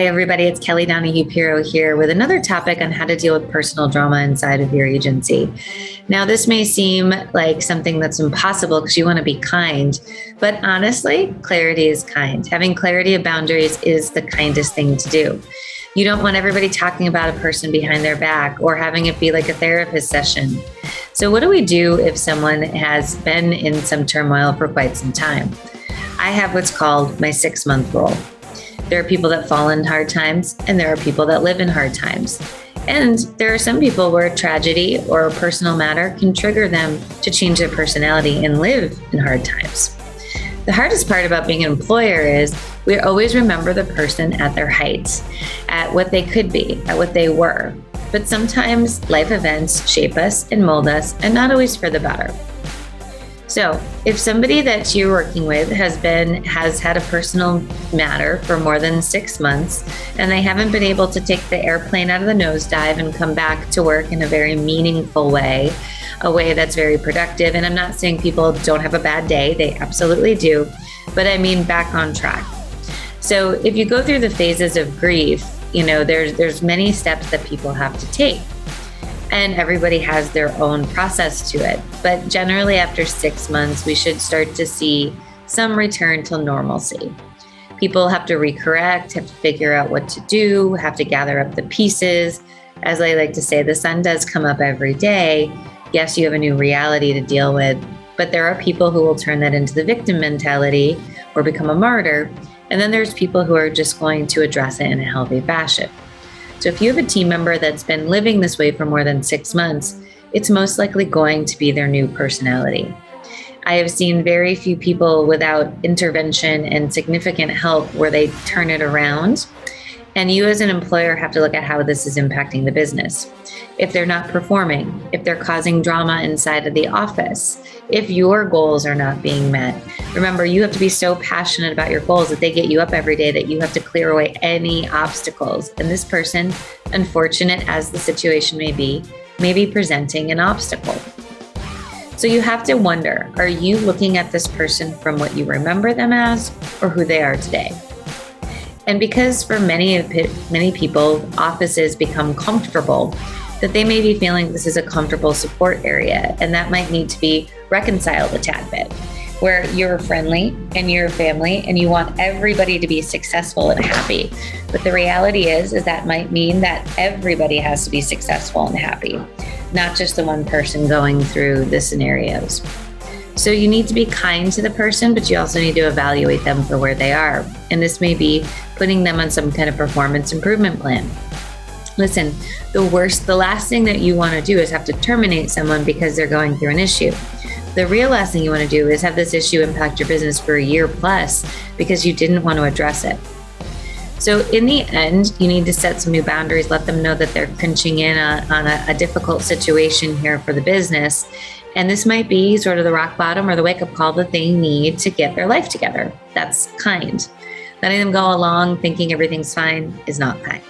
everybody. It's Kelly Donahue Piro here with another topic on how to deal with personal drama inside of your agency. Now, this may seem like something that's impossible because you want to be kind, but honestly, clarity is kind. Having clarity of boundaries is the kindest thing to do. You don't want everybody talking about a person behind their back or having it be like a therapist session. So what do we do if someone has been in some turmoil for quite some time? I have what's called my 6-month rule. There are people that fall in hard times, and there are people that live in hard times. And there are some people where a tragedy or a personal matter can trigger them to change their personality and live in hard times. The hardest part about being an employer is we always remember the person at their heights, at what they could be, at what they were. But sometimes life events shape us and mold us, and not always for the better. So if somebody that you're working with has had a personal matter for more than 6 months, and they haven't been able to take the airplane out of the nosedive and come back to work in a very meaningful way, a way that's very productive. And I'm not saying people don't have a bad day, they absolutely do, but I mean back on track. So if you go through the phases of grief, there's many steps that people have to take. And everybody has their own process to it. But generally after 6 months, we should start to see some return to normalcy. People have to recorrect, have to figure out what to do, have to gather up the pieces. As I like to say, the sun does come up every day. Yes, you have a new reality to deal with, but there are people who will turn that into the victim mentality or become a martyr. And then there's people who are just going to address it in a healthy fashion. So if you have a team member that's been living this way for more than 6 months, it's most likely going to be their new personality. I have seen very few people without intervention and significant help where they turn it around. And you as an employer have to look at how this is impacting the business. If they're not performing, if they're causing drama inside of the office, if your goals are not being met. Remember, you have to be so passionate about your goals that they get you up every day that you have to clear away any obstacles. And this person, unfortunate as the situation may be presenting an obstacle. So you have to wonder, are you looking at this person from what you remember them as or who they are today? And because for many people, offices become comfortable, that they may be feeling this is a comfortable support area, and that might need to be reconciled a tad bit, where you're friendly and you're family and you want everybody to be successful and happy. But the reality is that might mean that everybody has to be successful and happy, not just the one person going through the scenarios. So you need to be kind to the person, but you also need to evaluate them for where they are. And this may be putting them on some kind of performance improvement plan. Listen, the last thing that you want to do is have to terminate someone because they're going through an issue. The real last thing you want to do is have this issue impact your business for a year plus because you didn't want to address it. So in the end, you need to set some new boundaries, let them know that they're crunching in on a difficult situation here for the business. And this might be sort of the rock bottom or the wake-up call that they need to get their life together. That's kind. Letting them go along thinking everything's fine is not kind.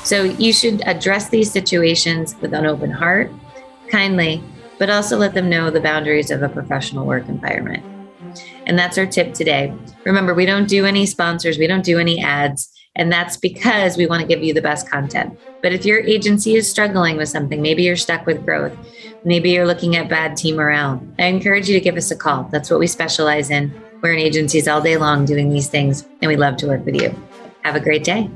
So you should address these situations with an open heart, kindly, but also let them know the boundaries of a professional work environment. And that's our tip today. Remember, we don't do any sponsors, we don't do any ads, and that's because we want to give you the best content. But if your agency is struggling with something, maybe you're stuck with growth, maybe you're looking at bad team morale, I encourage you to give us a call. That's what we specialize in. We're in agencies all day long doing these things, and we love to work with you. Have a great day.